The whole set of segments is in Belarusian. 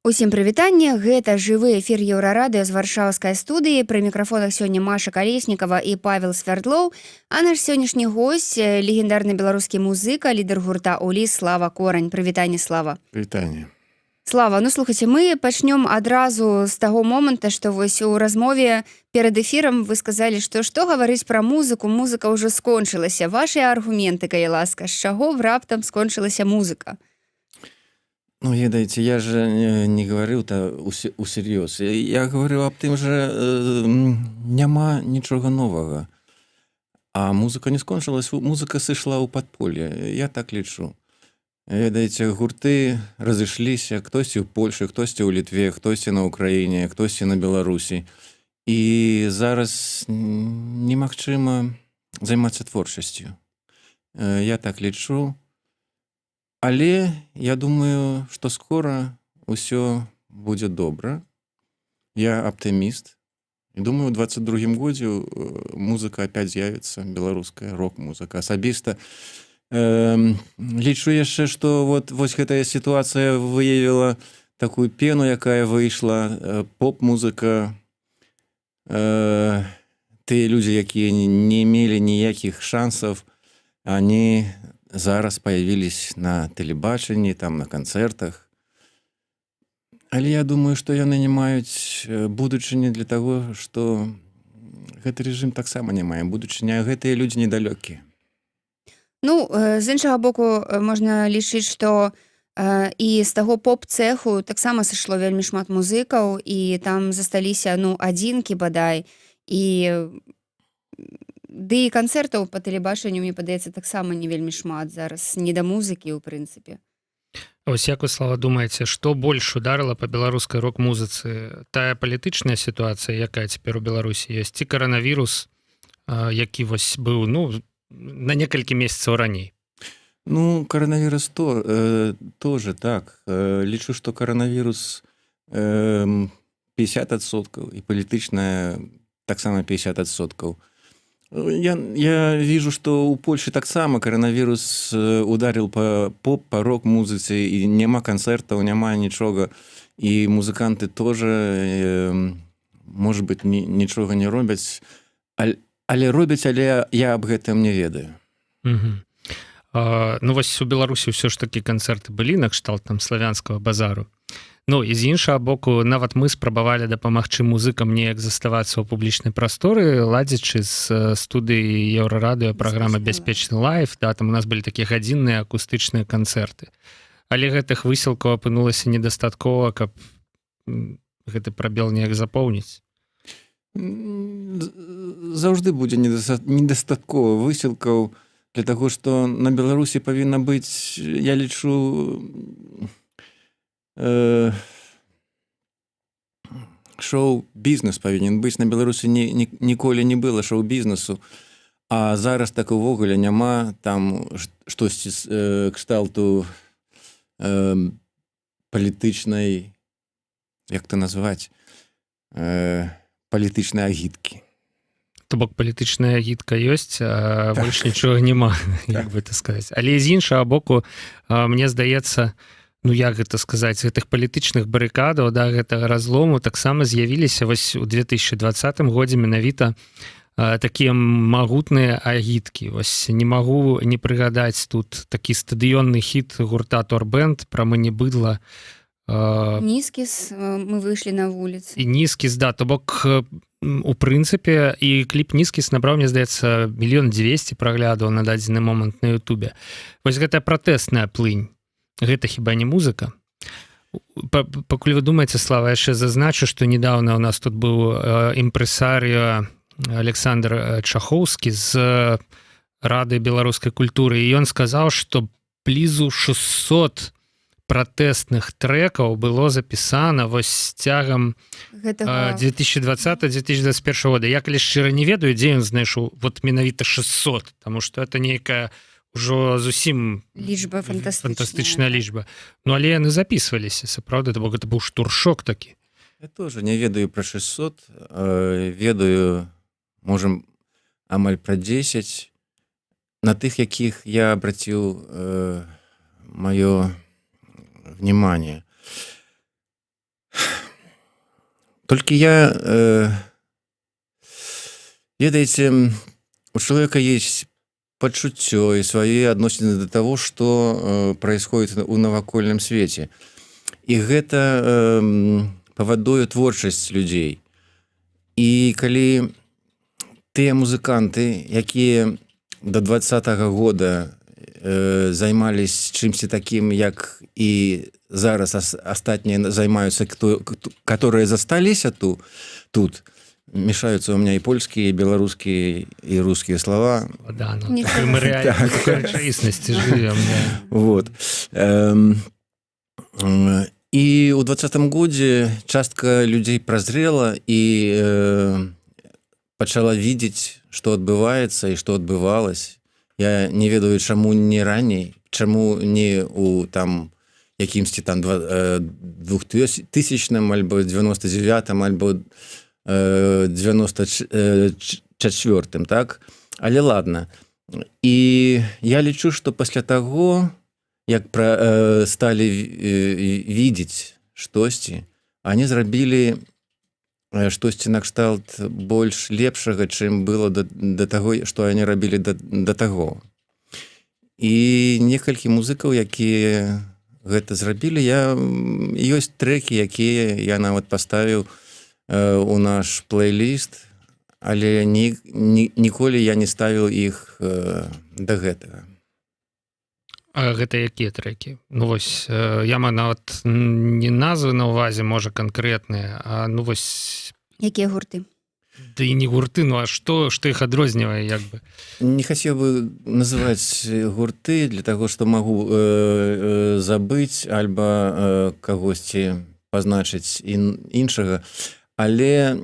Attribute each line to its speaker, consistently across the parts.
Speaker 1: Усім прывітанне, гэта жывы эфір Еўрарадыё з варшаўскай студыі. Пры мікрафонах сёння Маша Калеснікава і Павел Свярдлоў. А наш сённяшні госць легендарны беларускі музыка, лідар гурта «Уліс» Слава Корань. Прывітанне, Слава.
Speaker 2: Прывітанне.
Speaker 1: Слава, ну слухайце, мы пачнём адразу з таго моманта, што вось у размове перад эфірам вы сказалі, што гаварыць пра музыку, музыка ўжо скончылася. Вашыя аргументы, калі ласка, з чаго раптам скончылася музыка?
Speaker 2: Ну, ведаеце, я же не говорил-то усерьез. Я говорил об тым же, няма нічога новага. А музыка не скончылась, музыка сышла ў падполле. Я так лічу. Ведаеце, гурты разышліся, хтосьці ў Польшы, хтосьці ў Літве, хтосьці на Украіне, хтосьці на Беларусі. І зараз немагчыма займацца творчасцю. Я так лічу. Але я думаю, што скора ўсё будзе добра. Я аптыміст. І думаю, у 22-м годзе музыка опять з'явіцца, беларуская рок-музыка. Асабіста лічу яшчэ, што вось гэтая сітуацыя выявіла такую пену, якая выйшла, поп-музыка. Тыя людзі, якія не мелі ніякіх шансаў, они зараз появились на тэлебачанні, там на канцэртах. Але я думаю, што яны не маюць будучыні для таго, што гэты рэжым таксама не мае будучыні, а гэтыя людзі недалёкія.
Speaker 1: Ну, з іншага боку, можна лічыць, што і з таго поп-цэху таксама сышло вельмі шмат музыкаў, і там засталіся, адзінкі бадай, і ды і канцэртаў па тэлебачанню, мне падаецца, таксама не вельмі шмат зараз, не да музыкі, ў прынцыпе.
Speaker 3: Вось як вы, Слава, думаеце, што больш ударыла па беларускай рок-музыцы? Тая палітычная сітуацыя, якая цяпер у Беларусі ёсць, ці каранавірус, які вось быў, на некалькі месяцаў раней?
Speaker 2: Ну, коронавірус тоже так. Лічу, што коронавірус 50%, і палітычная таксама 50%. Я вижу, что у Польши таксама коронавирус ударил по поп, по рок-музыцы, и няма концертов, няма нічога. И музыканты тоже, может быть, нічога не робяць. Але робяць, але я об гэтым не ведаю.
Speaker 3: Ну, вось у Беларусі ўсё ж такі канцэрты былі на кшталт там славянскага базару. Ну, і з іншага боку, нават мы спрабавалі дапамагчы музыкам неяк заставацца ў публічнай прасторы, ладзячы з студыі Еўрарадыё праграмы «Бяспечны лайф». Да, там у нас былі такія гадзінныя акустычныя канцэрты. Але гэтых высілкаў апынулася недастаткова, каб гэты прабел неяк запоўніць.
Speaker 2: Заўжды будзе недастаткова высілкаў для таго, што на Беларусі павінна быць, я лічу, шоу-бізнес павінен быць. На Беларусі ніколі не было шоу-бізнесу, а зараз так увогуле няма там штосьці кшталту палітычнай, як то назваць, палітычнай агіткі.
Speaker 3: То бок палітычная агітка ёсць, а больш нічога няма, як бы это сказаць. Але з іншага боку, мне здаецца, як гэта сказаць, гэтых палітычных барыкадаў, да, гэтага разлому таксама з'явіліся вось у 2020 годзе менавіта такія магутныя агіткі. Вось не магу не прыгадаць тут такі стадыённы хіт гурта «Торбэнд» пра «Мы не быдла».
Speaker 1: Нізкіс, мы выйшлі на вуліцы.
Speaker 3: І Нізкіс, да, то бок у прынцыпе, і кліп «Нізкіс» набраў, мне здаецца, 1 200 000 праглядаў на дадзены момант на Ютубе. Вось гэтая пратэсная плынь. Гэта хіба не музыка? Пакуль вы думаеце, Слава, яшчэ зазначу, што недавно у нас тут быў імпрэсарыё Александр Чахоўскі з Рады беларускай культуры, і ён сказаў, што блізу 600 пратэсных трэкаў было запісана вось цягам 2020-2021 года. Я калі шчыра не ведаю, дзе ён знайшоў вот менавіта 600, таму што это нейкая ўжо зусім
Speaker 1: лічба
Speaker 3: фантастычная лічба. Ну, але яны записываліся, сапраўды, бо гэта быў штуршок такі.
Speaker 2: Я тоже не ведаю про 600, ведаю, можем, амаль про 10. На тых, якіх я обратил маё внимание. Толькі ведаеце, у чалавека есть пачуццё і свае адносіны да таго, што происходит у навакольным свеце. І гэта павадуе творчасць людзей. І калі тыя музыканты, якія до 20-го года займались чымсьці такім, як і зараз астатнія займаюцца, которые засталіся тут, мешаются у меня и польские, и белорусские, и русские слова.
Speaker 3: Да, ну,
Speaker 1: Не
Speaker 3: такой мы реально
Speaker 2: Так.
Speaker 3: в такой рэчаіснасці живем, да.
Speaker 2: Вот. І ў 20-м годзе частка людзей празрела і пачала видеть, што адбываецца і што адбывалось. Я не ведаю, чаму не раней, чаму не у там якімсьці там 2000-м, альбо 99-м, альбо 94-м, так? Але ладно. І я лічу, што пасля таго, як сталі видеть штосьці, они зрабілі штосьці накшталт больш лепшага, чым было да таго, што они рабілі да таго. І некалькі музыкаў, якія гэта зрабілі, ёсць трэкі, якія я нават паставіў у наш плейліст, але ніколі я не ставіў іх да гэтага.
Speaker 3: А гэта якія трэкі? Ну вось, я маю нават не назвы на ўвазе, можа канкрэтныя, а ну вось...
Speaker 1: Якія гурты?
Speaker 3: Да і не гурты, ну а што іх адрознівае, як бы?
Speaker 2: Не хацеў бы называць гурты для таго, што магу забыць альба кагосьці пазначыць іншага, але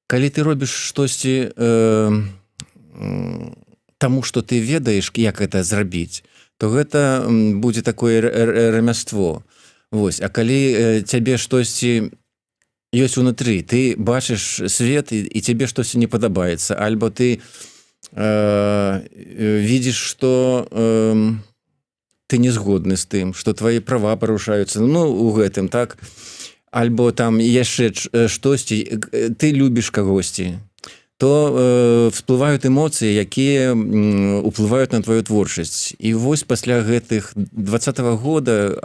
Speaker 2: калі ты робіш штосьці таму, што ты ведаеш, як гэта зрабіць, то гэта будзе такое рамяство. Вось. А калі цябе штосьці ёсць унутры, ты бачыш свет, і цябе штосьці не падабаецца, альбо ты видишь, што ты не згодны з тым, што твои права парушаюцца, ну, у гэтым, так? Альбо там яшчэ штосьці, ты любіш кагосьці, то всплываюць эмоцыі, якія уплываюць на твою творчасць. І вось пасля гэтых 20-го года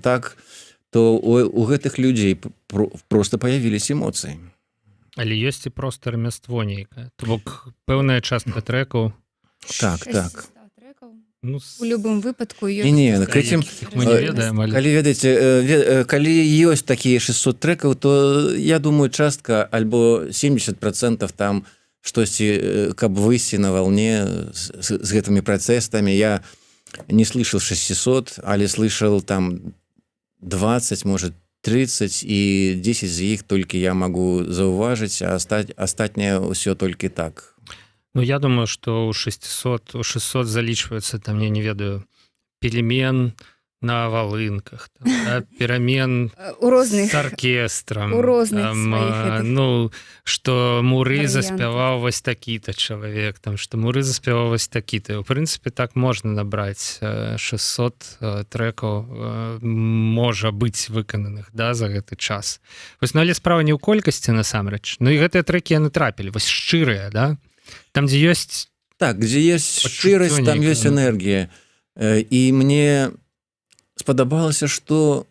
Speaker 2: так, то у гэтых людзей просто появились эмоцыі.
Speaker 3: Але ёсць і проста рамяство нейкае. То бок пэўная частка трэкаў.
Speaker 2: Так.
Speaker 3: Ну,
Speaker 1: У любым выпадку ёсць.
Speaker 2: Не,
Speaker 3: к этим мы не ведаем, але...
Speaker 2: Калі ведаеце, калі ёсць такія 600 трэкаў, то я думаю, частка альбо 70% там штосьці, каб выйсці на волне з гэтымі працэсамі. Я не слышал 600, але слышал там 20, может 30, і 10 з іх толькі я магу заўважыць, а астатняе ўсё толькі так.
Speaker 3: Ну, я думаю, што ў 600 залічваецца, там, я не ведаю, перемен на валынках, там, да, перамен
Speaker 1: у розных,
Speaker 3: з аркестрам.
Speaker 1: у розных
Speaker 3: там,
Speaker 1: сваіх
Speaker 3: ну, што Муры
Speaker 1: варыянтах.
Speaker 3: заспяваў вось такі-то чалавек, там, што Муры заспяваў вось такі-то. У прынцыпе, так можна набраць 600 трэкаў, можа быць выкананых, да, за гэты час. Вось, ну, але справа не ў колькасці, насамрэч. Ну, і гэтыя трэкі яны трапілі, вось шчырыя, да? Там, дзе ёсць...
Speaker 2: Так, дзе ёсць шчырасць, там ёсць энергія. І мне спадабалася, што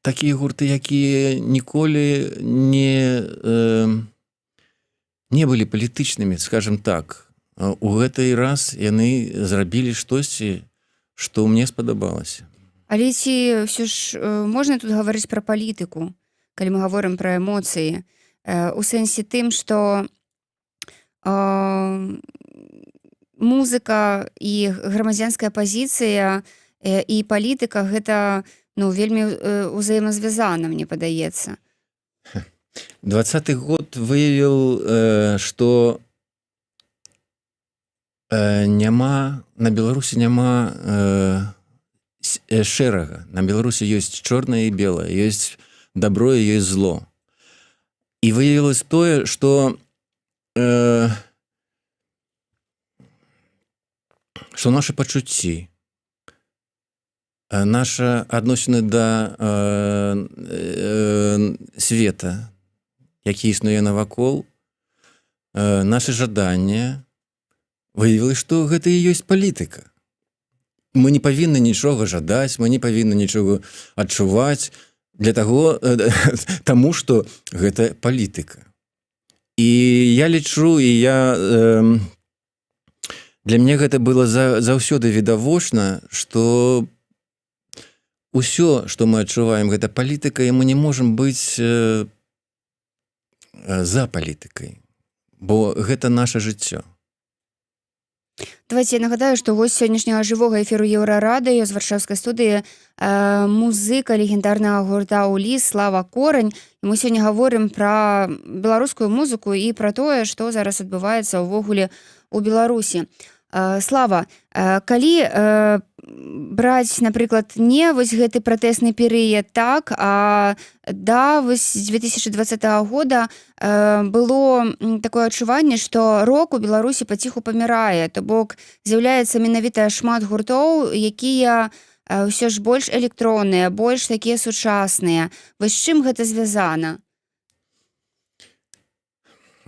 Speaker 2: такія гурты, якія ніколі не былі палітычнымі, скажем так, у гэты раз яны зрабілі штосьці, што мне спадабалася.
Speaker 1: Але ці ўсё ж можна тут гаварыць пра палітыку, калі мы гаворым пра эмоцыі, у сэнсе тым, што музыка і грамадзянская пазіцыя і палітыка гэта, ну, вельмі узаемазвязана, мне падаецца.
Speaker 2: 20-й год выявіў, што на Беларусі няма шэрага. На Беларусі ёсць чорнае і белае, ёсць добро і ёсць зло. І выявілася тое, што нашы пачуцці, наша адносіны да света, які існуе навакол, нашы жаданні, выявілася, што гэта і ёсць палітыка. Мы не павінны нічога жадаць, мы не павінны нічога адчуваць для таго, таму што гэта палітыка. І я лічу, і для мяне гэта было заўсёды відавочна, што ўсё, што мы адчуваем, гэта палітыка, і мы не можам быць за палітыкай, бо гэта наша жыццё.
Speaker 1: Давайте я нагадаю, што гость сённяшняга жывога эфіру Еўрарадыё з варшаўскай студыі музыка легендарнага гурта «Уліс» Слава Корань. І мы сёння гаворым пра беларускую музыку і пра тое, што зараз адбываецца ўвогуле ў Беларусі. Слава, калі браць, напрыклад, не вось гэты пратэсны перыяд, так, а да вось 2020 года было такое адчуванне, што рок у Беларусі паціху памірае, то бок з'яўляецца менавіта шмат гуртоў, якія ўсё ж больш электронныя, больш такія сучасныя. Вось з чым гэта звязана?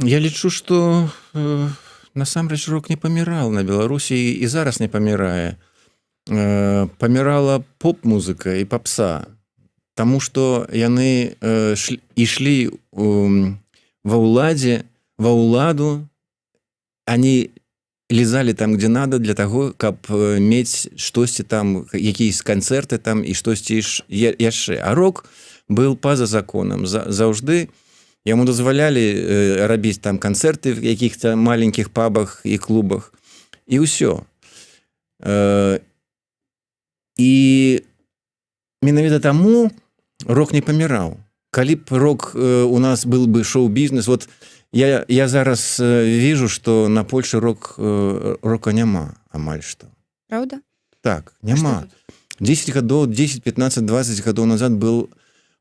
Speaker 2: Я лічу, што насамрэч рок не паміраў на Беларусі і зараз не памірае. Памірала поп-музыка і папса, таму што яны ішлі ва ўладу, они лізалі там, дзе надо, для таго, каб мець штосьці там, якісь канцэрты там і штосьці яшчэ. А рок был па-за законам. Заўжды яму дазвалялі рабіць там канцэрты в якіх-то маленькіх пабах і клубах. І ўсё. І менавіта таму рок не паміраў. Калі б рок у нас был бы шоу-бізнес, вот я зараз вижу, што на Польшы рока няма амаль што.
Speaker 1: Правда?
Speaker 2: Так, няма. 10 гадоў, 10, 15, 20 гадоў назад был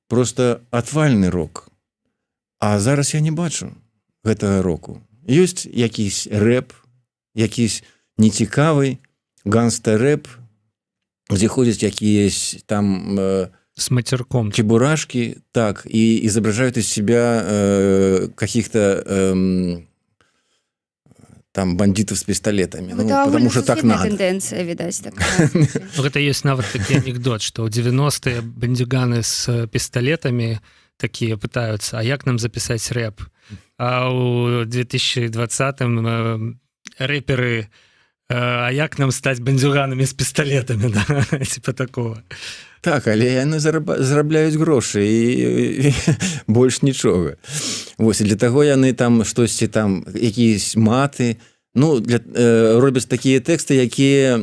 Speaker 2: просто отвальны рок. А зараз я не бачу гэтага року. Ёсць якийсь рэп, якийсь нецікавы ганста-рэп, где ходят якісь там
Speaker 3: с матерком
Speaker 2: чебурашки, так, и изображают из себя каких-то там бандитов с пистолетами. Ну, потому что так надо.
Speaker 1: Тенденция, видать, такая.
Speaker 3: Это есть нават такі анекдот, что в 90-е бандюганы с пистолетами такие пытаются, а як нам записать рэп? А у 2020-м рэперы, а як нам стаць бандюганамі з пісталетамі, да? Типа такого.
Speaker 2: Так, але яны зарабляюць грошы і больш нічога. Вось, і для таго яны там штосьці там, якісь маты, ну, робяць такія тэксты, якія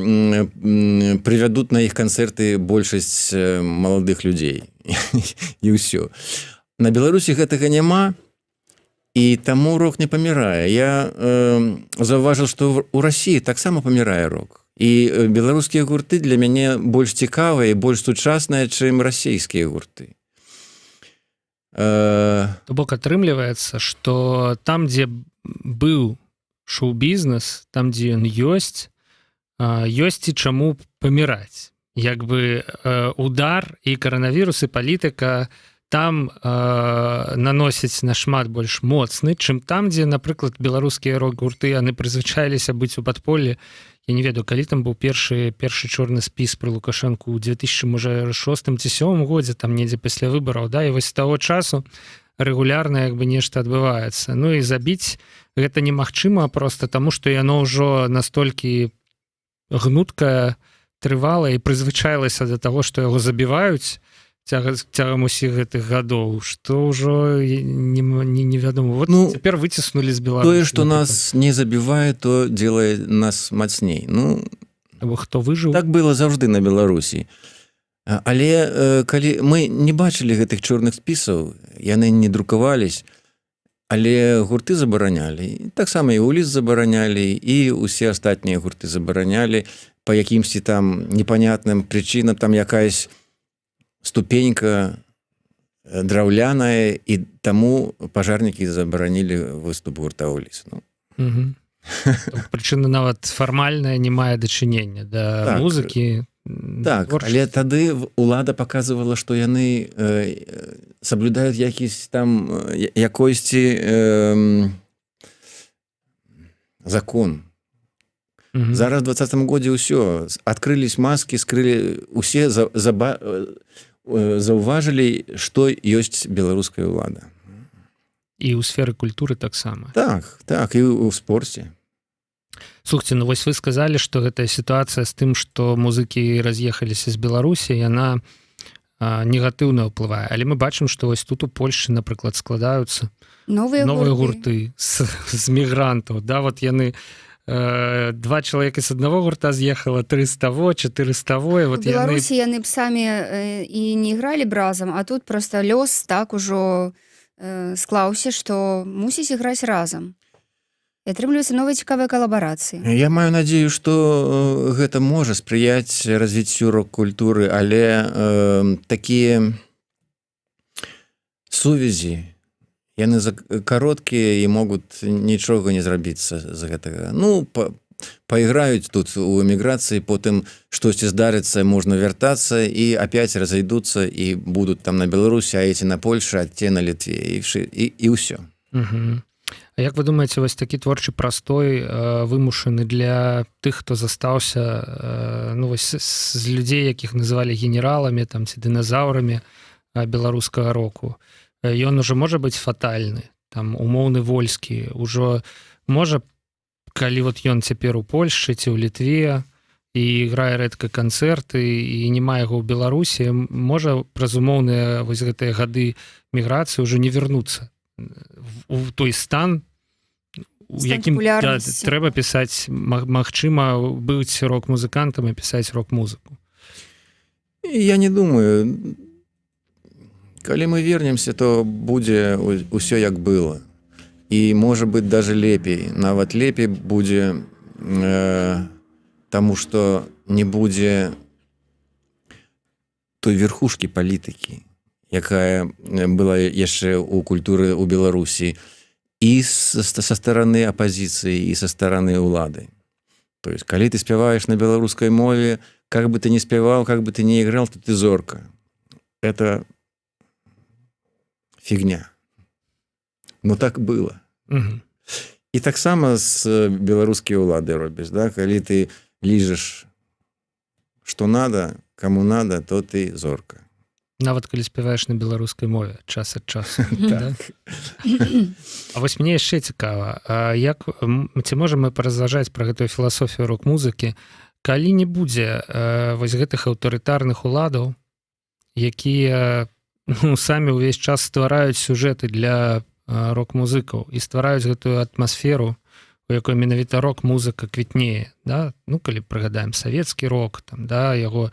Speaker 2: прывядуць на іх канцэрты большасць маладых людзей. І ўсё. На Беларусі гэтага няма, і таму рок не памірае. Я заўважыў, што ў Расіі таксама памірае рок. І беларускія гурты для мяне больш цікавыя і больш сучасныя, чым расійскія гурты.
Speaker 3: То бок атрымліваецца, што там, дзе быў шоу-бізнес, там, дзе ён ёсць і чаму паміраць. Як бы удар і каранавірус, і палітыка там наносяць нашмат больш моцны, чым там, дзе, напрыклад, беларускія рок-гурты, яны прызвычаіліся быць у падполлі. Я не ведаю, калі там быў першы чорны спіс пры Лукашэнку ў 2006 ці 2007 годзе, там недзе пасля выбараў, да, і вось з таго часу рэгулярна як бы нешта адбываецца. Ну і забіць гэта немагчыма проста таму, што яно ўжо настолькі гнуткае, трывала і прызвычаілася да таго, што яго забіваюць цягам усіх гэтых гадоў, што ўжо невядома. Вот цяпер выціснулі з Беларусі.
Speaker 2: Тое, што нас не забівае, то делает нас мацней. Ну,
Speaker 3: хто выжыў?
Speaker 2: Так было заўжды на Беларусі. Але калі мы не бачылі гэтых чорных спісаў, яны не друкавались, але гурты забаранялі. Таксама і «Уліс» забаранялі, і ўсе астатнія гурты забаранялі па якімсьці там непанятным прычынам, там якаясь ступенька драўляная, і таму пажарнікі забаранілі выступ гурта «Уліс».
Speaker 3: Прычына нават фармальная не мае дачынення да музыкі.
Speaker 2: Так, але тады ўлада паказвала, што яны саблюдаюць якісь там якойсьці закон. Зараз в 20-м годзе ўсё, адкрылись маскі, скрылі, усе заўважылі, што ёсць беларуская ўлада.
Speaker 3: І ў сферы культуры таксама.
Speaker 2: Так, і ў спорце.
Speaker 3: Слухайте, ну вось вы сказалі, што гэтая сітуацыя з тым, што музыкі раз'ехаліся з Беларусі, яна негатыўна ўплывае. Але мы бачым, што вось тут у Польшчы, напрыклад, складаюцца новыя гурты з мігрантаў. Да, вот яны 2 чалавекі з аднаго гурта з'ехала, 3 з таго, 4 з таго.
Speaker 1: У Беларусі яны б самі і не ігралі б разам, а тут проста лёс так ужо склаўся, што мусіць іграць разам. І атрымліваюцца новыя цікавыя калабарацыі.
Speaker 2: Я маю надзею, што гэта можа спрыяць развіццю рок-культуры, але такія сувязі, яны кароткія і могуць нічога не зрабіцца з гэтага. Ну, паіграюць тут у эміграцыі, потым штосьці здарыцца, можна вяртацца і опять разойдуцца і будуць там на Беларусі, а эти на Польшы, а те на Літве і ўсё.
Speaker 3: А як вы думаеце, вось такі творчы прастой вымушаны для тых, хто застаўся, ну вось з людзей, якіх называлі генераламі там ці дыназаўрамі беларускага року? Ён ужо можа быць фатальны, там умоўны Вольскі, ужо можа, калі вот ён цяпер у Польшчы ці ў Літве і грае рэдка канцэрты і не мае яго ў Беларусі, можа праз умоўныя вось гэтыя гады міграцыі ўжо не вярнуцца у той стан, у якім трэба пісаць, магчыма, быць рок-музыкантам і пісаць рок-музыку?
Speaker 2: Я не думаю. Калі мы вернемся, то будзе ўсё як было. І можа быць даже лепей. Нават лепей будзе, таму што не будзе той верхушкі палітыкі, якая была яшчэ ў культуры ў Беларусі, і са стараны апазіцыі, і са стараны ўлады. То есть, калі ты спяваеш на беларускай мове, как бы ты не спяваў, как бы ты не іграл, то ты зорка. Это фігня. Но так было. І таксама з беларускія ўлады робіш, да? Калі ты ліжаш што надо, каму надо, то ты зорка.
Speaker 3: Нават калі спяваеш на беларускай мове час ад часу. А вось мне яшчэ цікава, ці можам мы паразважаць пра гэтую філасофію рок-музыкі, калі не будзе вось гэтых аўтарытарных уладаў, якія самі ўвесь час ствараюць сюжэты для рок-музыкаў і ствараюць гэтую атмасферу, у якой менавіта рок-музыка квітнее. Да? Ну, калі прыгадаем савецкі рок, там, да, яго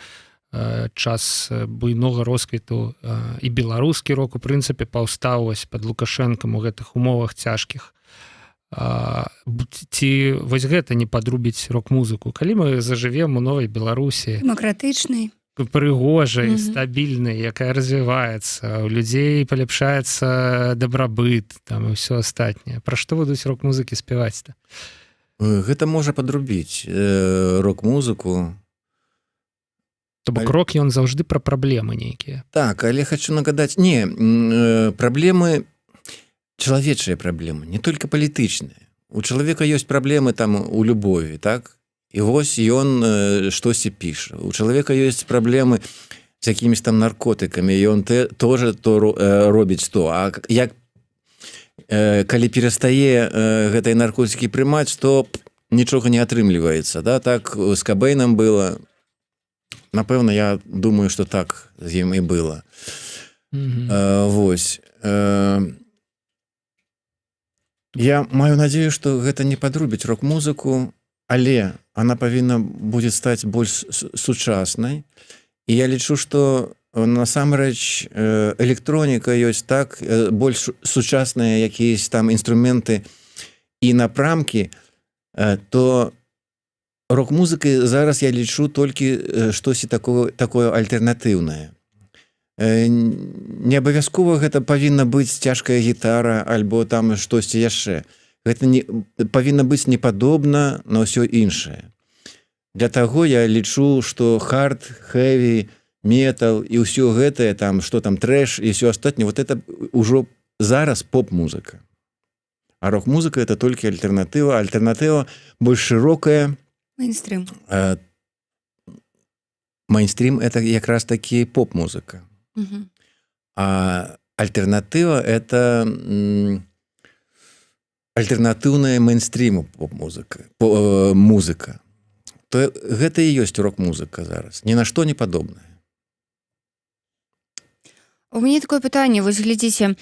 Speaker 3: час буйнога росквіту, і беларускі рок, у прынцыпе, паўстаў пад Лукашэнкам у гэтых умовах цяжкіх. Ці вось гэта не падрубіць рок-музыку? Калі мы зажывем у новай Беларусі,
Speaker 1: дэмакратычнай,
Speaker 3: прыгожай, стабільнай, якая развіваецца, у людзей паляпшаецца дабрабыт, там і ўсё астатняе. Пра што будуць рок-музыкі спяваць-то?
Speaker 2: Гэта можа падрубіць рок-музыку.
Speaker 3: То бок рок, ён заўжды пра праблемы нейкія.
Speaker 2: Так, але хочу нагадаць, не, праблемы, чалавечыя праблемы, не толькі палітычныя. У чалавека ёсць праблемы там у любові, так? І вось ён штосьці піша. У чалавека ёсць праблемы з якімись там наркотыкамі, і ён тоже то робіць то. А як калі перастае гэтыя наркотыкі прымаць, то нічога не атрымліваецца. Да? Так з Кабэйнам было. Напэўна, я думаю, што так з ім і было. Вось. Я маю надзею, што гэта не падрубіць рок-музыку, але она павінна будзе стаць больш сучаснай. І я лічу, што насамрэч электроніка ёсць так, больш сучасныя якісь там інструменты і напрамкі, то рок-музыкай зараз я лічу толькі штосьці такое альтэрнатыўнае. Не абавязкова гэта павінна быць цяжкая гітара альбо там штосьці яшчэ. Гэта павінна быць непадобна на ўсё іншае. Для таго я лічу, што хард, хэві, метал і ўсё гэтае, там, што там трэш і ўсё астатняе, вот это ўжо зараз поп-музыка. А рок-музыка это толькі альтэрнатыва. Альтэрнатыва больш шырокая.
Speaker 1: Мейнстрим.
Speaker 2: Мейнстрим это якраз такі поп-музыка.
Speaker 1: Мгм.
Speaker 2: А альтэрнатыва это альтэрнатыўная мейнстріму поп-музыка. Музыка. То гэта і ёсць рок-музыка зараз. Ні на што не падобнае.
Speaker 1: У мяне такое пытанне, вось глядзіце,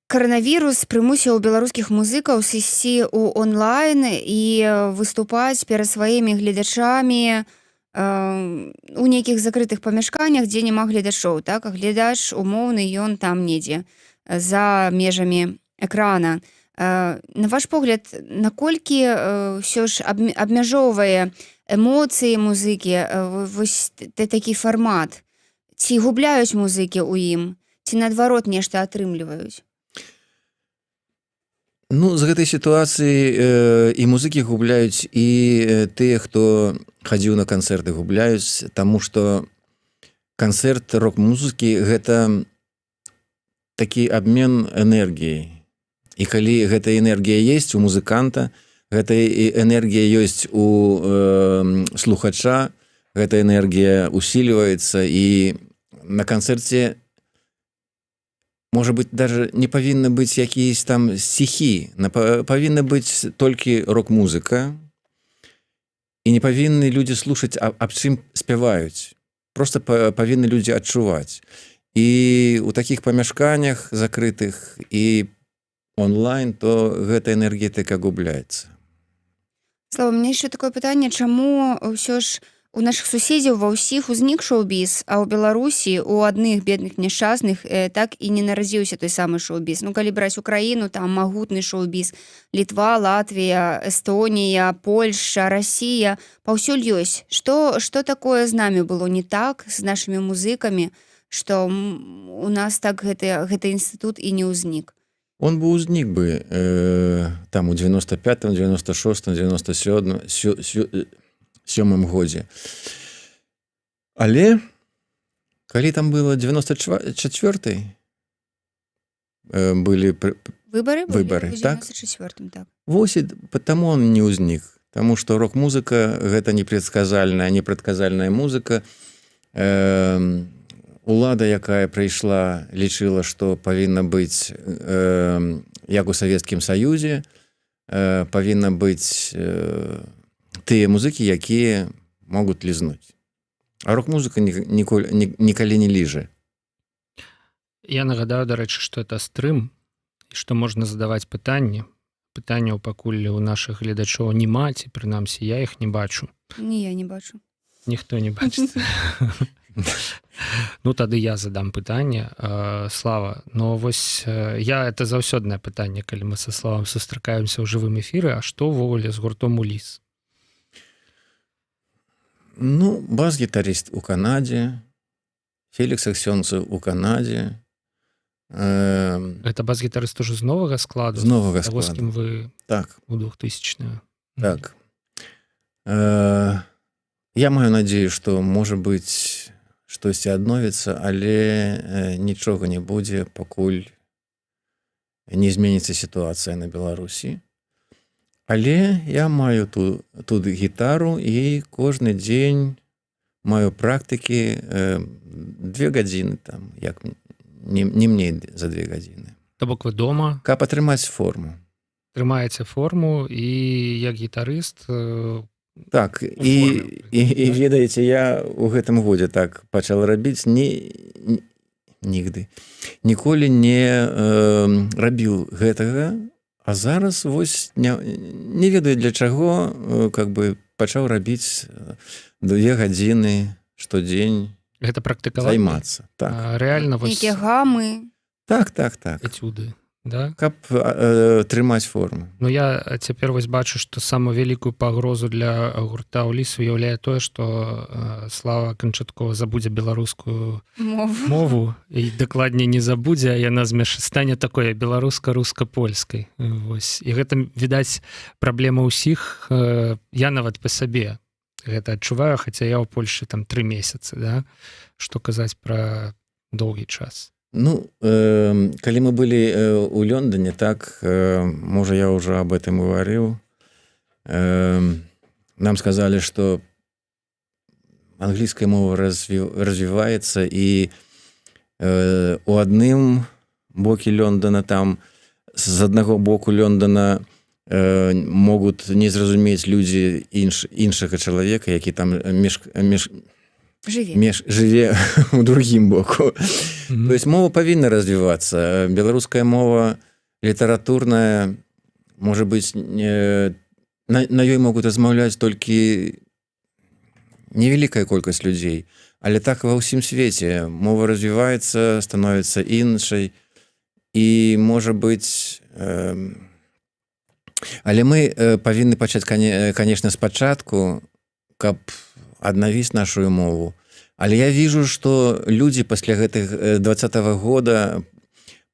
Speaker 1: каранавірус прымусіў беларускіх музыкаў сысці ў онлайн і выступаць перад сваімі гледачамі у нейкіх закрытых памяшканнях, дзе няма гледачоў, так? А глядач умоўны, ён там недзе за межамі экрана. На ваш погляд, наколькі ўсё ж абмяжоўвае эмоцыі музыкі вось такі фармат? Ці губляюць музыкі ў ім, ці наадварот нешта атрымліваюць?
Speaker 2: Ну, з гэтай сітуацыі і музыкі губляюць, і тыя, хто хадзіў на канцэрты, губляюць, таму што канцэрт рок-музыкі гэта такі абмен энергіяй. І калі гэта энергія ёсць у музыканта, гэта энергія ёсць у слухача, гэта энергія усиливается, і на канцэрце можа быць, даже не павінна быць якісь там стихі, павінна быць толькі рок-музыка, і не павінны людзі слушаць, аб чым спяваюць. Просто павінны людзі адчуваць. І у такіх памяшканнях закрытых і онлайн, то гэта энергетыка губляецца.
Speaker 1: Слава, мне яшчэ такое пытанне, чаму ўсё ж у нашых суседзяў ва ўсіх узнік шоу-біз, а ў Беларусі у адных бедных няшчасных так і не нарадзіўся той самы шоу-біз. Ну, калі браць Украіну, там магутны шоу-біз. Літва, Латвія, Эстонія, Польша, Расія. Паўсюль ёсць. Што такое з намі было не так, з нашымі музыкамі, што у нас так гэты інстытут і не ўзнік?
Speaker 2: Он бы ўзнік бы там у 95-м, 96-м, 97-м годзе. Але калі там было 94-й, былі
Speaker 1: выбары
Speaker 2: выбары,
Speaker 1: ў
Speaker 2: так?
Speaker 1: 94-м, так.
Speaker 2: Вось і таму он не ўзнік. Таму што рок-музыка гэта непрадказальная музыка. Улада, якая прыйшла, лічыла, што павінна быць, як у Савецкім Саюзе, павінна быць тыя музыкі, якія могуць лізнуць. А рок-музыка ніколі не ліжа.
Speaker 3: Я нагадаю, дарэчы, што это стрым, і што можна задаваць пытанні. Пытанняў пакуль у нашых гледачоў няма, ці прынамсі я іх не бачу.
Speaker 1: Ні, я не бачу.
Speaker 3: Ніхто не бачыць. Ну, тады я задам пытанне. Слава, ну вось я это заўсёднае пытанне, калі мы са Славам сустракаемся ў жывым эфіры, а што ўвогуле з гуртом «Уліс»?
Speaker 2: Ну, бас-гітарыст у Канадзе, Фелікс Аксёнцаў у Канадзе.
Speaker 3: Это бас-гітарыст ужо з новага складу?
Speaker 2: З новага
Speaker 3: Таго, з
Speaker 2: складу.
Speaker 3: кім вы
Speaker 2: Так.
Speaker 3: у 2000-ю?
Speaker 2: Так. Я маю надзею, што, можа быць, штосьці адновіцца, але нічога не будзе, пакуль не зменіцца сітуацыя на Беларусі. Але я маю тут гітару і кожны дзень маю практыкі 2 гадзіны там, як не меней за 2 гадзіны.
Speaker 3: То бок вы дома?
Speaker 2: Каб атрымаць форму.
Speaker 3: Трымаеце форму і як гітарыст
Speaker 2: Так, і ведаеце, я ў гэтым годзе так пачаў рабіць, ніколі не рабіў гэтага, а зараз вось не ведаю для чаго, как бы пачаў рабіць 2 гадзіны штодзень.
Speaker 3: Гэта практыкаваць?
Speaker 2: Займацца, так.
Speaker 3: Рэальна вось...
Speaker 1: Нейкія гамы.
Speaker 2: Так.
Speaker 3: Этюды. да?
Speaker 2: каб трымаць форму.
Speaker 3: Ну я цяпер вось бачу, што самую вялікую пагрозу для гурта «Уліс» уяўляе тое, што Слава канчаткова забудзе беларускую мову і дакладней не забудзе, а яна стане такой беларуска-руска-польскай. Вось. І гэта, відаць, праблема ўсіх. Я нават па сабе гэта адчуваю, хаця я ў Польшы там 3 месяцы, да? Што казаць пра доўгі час.
Speaker 2: Ну, калі мы былі ў Лондоне, так, можа, я ўжо об этом гаварыў, нам сказалі, што англійская мова развіваецца, і у адным бокі Лондона, там з аднаго боку Лондона могуць не зразумець людзі іншага чалавека, які там жыве у другім боку. То есть мова павінна развівацца. Беларуская мова літаратурная, можа быць, на ёй могуць размаўляць толькі невялікая колькасць людзей. Але так ва ўсім свеце. Мова развіваецца, становіцца іншай. І, можа быць... Але мы павінны пачаць, конечно, спачатку, каб аднавіць нашу мову. Але я вижу, што людзі пасля гэтых 20-го года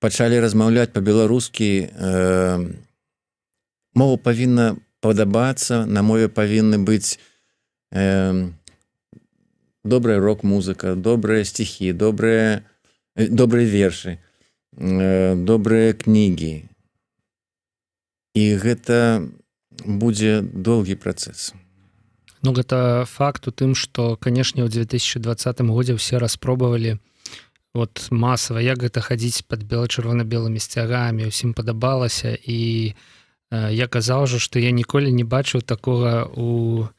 Speaker 2: пачалі размаўляць па-беларускі. Мова павінна падабацца, на мове павінны быць добрая рок-музыка, добрыя стихі, добрыя вершы, добрыя кнігі. І гэта будзе доўгі працэс.
Speaker 3: Ну, гэта факт у тым, што, канешне, ў 2020 годзе ўсе распробавалі вот масава, як гэта хадзіць пад чырвона-белымі сцягамі, усім падабалася, і я казаў жа, што я ніколі не бачыў такога у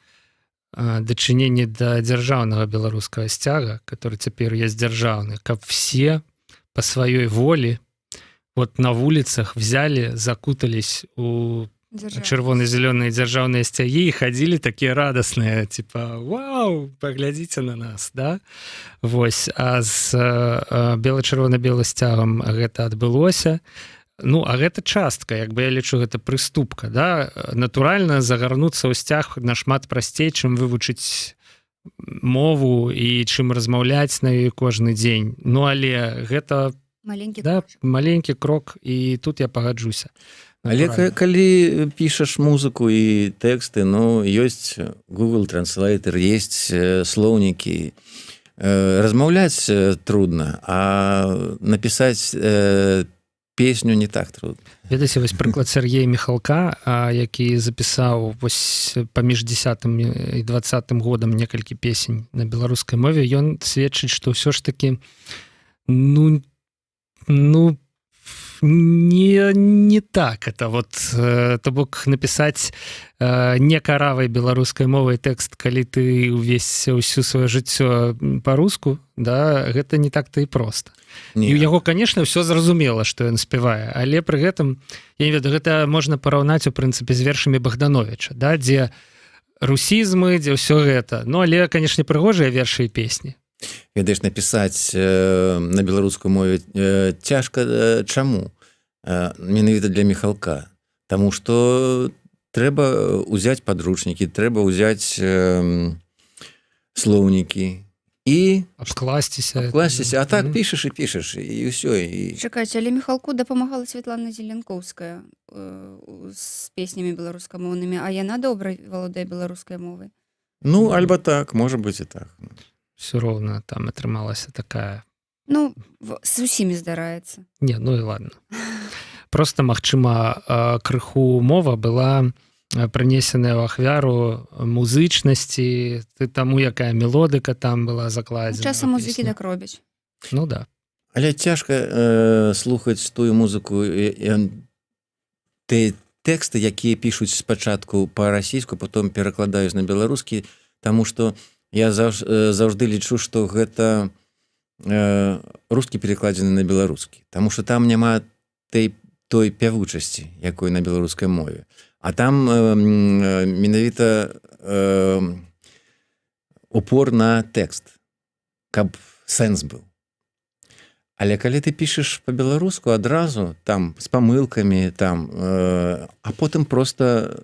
Speaker 3: дачыненні да дзяржаўнага беларускага сцяга, который цяпер ёсць дзяржаўны, каб все па сваёй волі вот на вуліцах взяли, закутались у чырвона-зялёныя дзяржаўныя сцягі і хадзілі такія радасныя, типа, вау, паглядзіце на нас, да? Вось, а з бела-чырвона-белым сцягам гэта адбылося. Ну, а гэта частка, як бы я лічу, гэта прыступка, да? Натуральна, загарнуцца ў сцяг нашмат прасцей, чым вывучыць мову і чым размаўляць на ёй кожны дзень. Ну, але гэта маленькі крок, і тут я пагаджуся.
Speaker 2: Але калі пішаш музыку і тэксты, ну, ёсць Google Translator, ёсць слоўнікі. Размаўляць трудна, а напісаць песню не так трудна.
Speaker 3: Ведаеце, вось прыклад Сергея Міхалка, які запісаў вось паміж 10 і 20 годам некалькі песень на беларускай мове, ён сведчыць, што ўсё ж такі, не так это вот, то бок напісаць некаравай беларускай мовай тэкст, калі ты ўсю сваё жыццё па-руску, да, гэта не так-то і проста. І ў яго, конечно, ўсё зразумела, што ён спявае, але пры гэтым, я не ведаю, гэта можна параўнаць, у прынцыпе, з вершамі Богдановича, да, дзе русізмы, дзе ўсё гэта. Ну, але, канешне, прыгожыя вершы і песні.
Speaker 2: Ведаеш, напісаць на беларускай мове цяжка. Чаму? Менавіта для Міхалка. Таму што трэба ўзяць падручнікі, трэба ўзяць слоўнікі і
Speaker 3: абкласціся.
Speaker 2: А так пішаш і пішаш, і ўсё.
Speaker 1: Чакайце, але Міхалку дапамагала Святлана Зеленкоўская з песнямі беларускамоўнымі, а яна добра валодае беларускай мовай.
Speaker 2: Ну, альбо так, можа быць і так.
Speaker 3: Все роўна там атрымалася такая...
Speaker 1: Ну, з усімі здараецца.
Speaker 3: Не, ну і ладно. Просто, магчыма, крыху мова была прынесеная ў ахвяру музычнасці, таму, якая мелодыка там была закладзена.
Speaker 1: Часам музыкі так робяць.
Speaker 3: Ну да.
Speaker 2: Але цяжка слухаць тую музыку, тыя тэксты, якія пішуць спачатку па-расійску, потом перакладаюць на беларускі, таму што я заўжды лічу, што гэта рускі перакладзены на беларускі, таму што там няма той пявучасці, якой на беларускай мове. А там менавіта упор на тэкст, каб сэнс быў. Але калі ты пішаш па-беларуску адразу, там, з памылкамі, там, а потым просто...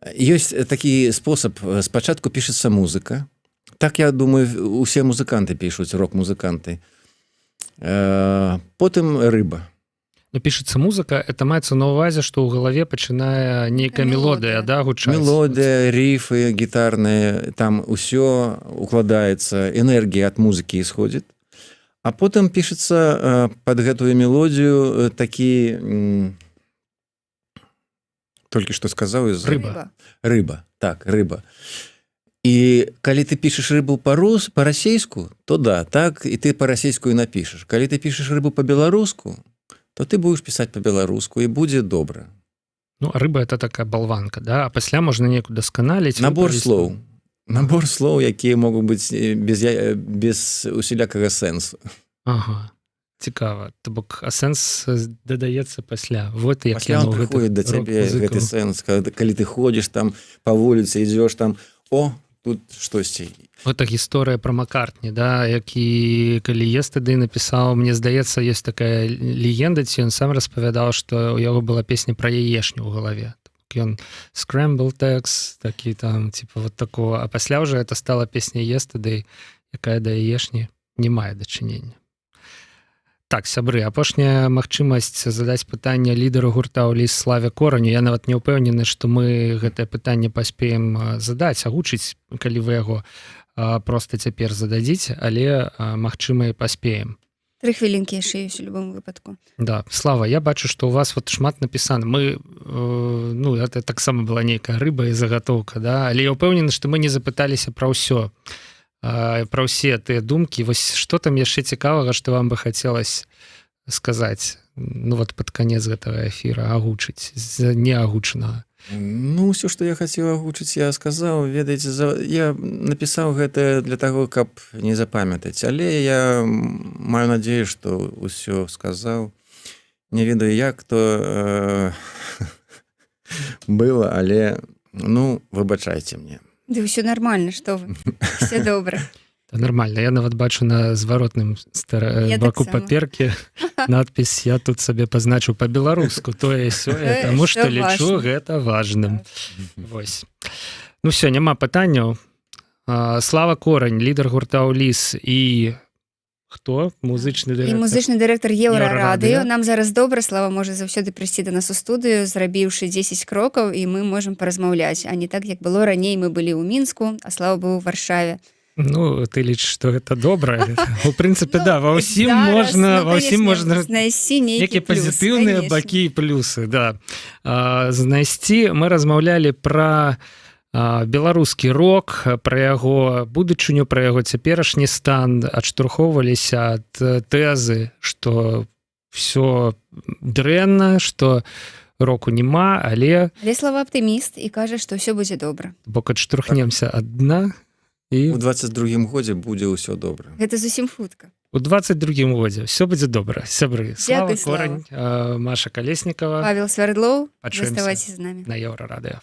Speaker 2: Ёсць такі спосаб, спачатку пішацца музыка. Так, я думаю, усе музыканты пішуць, рок-музыканты. Потым рыба.
Speaker 3: Ну, пішацца музыка, это маецца на ўвазе, што ў галаве пачынае нейкая мелодыя, да, гучаць.
Speaker 2: Мелодыя, рифы гітарныя, там усё укладаецца, энергія ад музыкі ісходзіць. А потым пішацца пад гэтую мелодію такі... Толькі што сказаў...
Speaker 3: Рыба.
Speaker 2: Рыба, так, рыба. І калі ты пішаш рыбу па-расейску, то да, так, і ты па-расейску і напішаш. Калі ты пішаш рыбу па-беларуску, то ты будешь пісаць па-беларуску, і будзе добра.
Speaker 3: Ну, а рыба — это такая балванка, да? А пасля можна неяк удасканаліць.
Speaker 2: Набор слоў. Набор слоў, якія могуць быць без усялякага сэнсу.
Speaker 3: Ага, цікава. То бок, а сэнс дадаецца пасля. Вот як
Speaker 2: пасля он прыходзіць да цябе гэты сэнс. Калі ты ходзіш там па вуліцы, ідзёш там, о, тут штосьці.
Speaker 3: Гэта гісторыя пра Маккартні, да, які калі Yesterday напісаў, мне здаецца, ёсць такая легенда, ці ён сам распавядаў, што ў яго была песня пра яешню ў галаве. Ён scrambled eggs, такі там, типа вот такого. А пасля ўжо это стала песня Yesterday, якая да яешні не мае дачынення. Так, сябры, апошняя магчымасць задаць пытанне лідару гурта «Уліс» Славе Кораню. Я нават не ўпэўнены, што мы гэтае пытанне паспеем задаць, агучыць, калі вы яго проста цяпер зададзіце, але, магчыма, і паспеем.
Speaker 1: 3 хвілінкі яшчэ ёсць у любым выпадку.
Speaker 3: Да, Слава, я бачу, што ў вас вот шмат напісана. Мы, ну, это таксама была нейкая рыба і загатоўка, да? Але я ўпэўнены, што мы не запыталіся пра ўсё. Пра ўсе тыя думкі. Вось што там яшчэ цікавага, што вам бы хацелось сказаць, ну вот пад канец гэтага эфіра, агучыць з неагучанага?
Speaker 2: Ну, ўсё, што я хацеў агучыць, я сказаў. Ведаеце, я напісаў гэта для таго, каб не запамятаць. Але я маю надзею, што ўсё сказаў. Не ведаю, як то было, але, ну, выбачайце мне.
Speaker 1: Да ўсё нармальна, што вы. Все добра.
Speaker 3: Нормально. Я нават бачу на зваротным баку паперкі надпіс «Я тут сабе пазначыў па-беларуску». Тое сёе, таму што лічу гэта важным. Вось. Ну всё, няма пытанняў. Слава Корань, лідар гурта «Уліс» і хто? Музычны дырэктар.
Speaker 1: І музычны дырэктар Еўрарадыё. Нам зараз добра, Слава можа заўсёды прыйсці да нас у студыю, зрабіўшы 10 крокаў, і мы можам паразмаўляць. А не так, як было раней, мы былі ў Мінску, а Слава быў у Варшаве.
Speaker 3: Ну, ты лічыш, што гэта добра. У прынцыпе, да, ва ўсім можна
Speaker 1: знайсці
Speaker 3: нейкія пазітыўныя бакі і плюсы, да. Знайсці, мы размаўлялі пра беларускі рок, пра яго будучыню, пра яго цяперашні стан, адштурхоўваліся ад тэзы, што ўсё дрэнна, што року няма, але...
Speaker 1: Але Слава аптыміст і кажа, што ўсё будзе добра.
Speaker 3: Бок адштурхнемся ад дна.
Speaker 2: У 22-м годзе будзе ўсё добра.
Speaker 1: Гэта зусім хутка.
Speaker 3: У 22-м годзе ўсё будзе добра. Сябры, Слава
Speaker 1: Дзякуй,
Speaker 3: Корань, Маша Калеснікава,
Speaker 1: Павел Свярдлоў,
Speaker 3: Пачуемся
Speaker 1: заставайся з намі.
Speaker 3: На Еўрарадыё.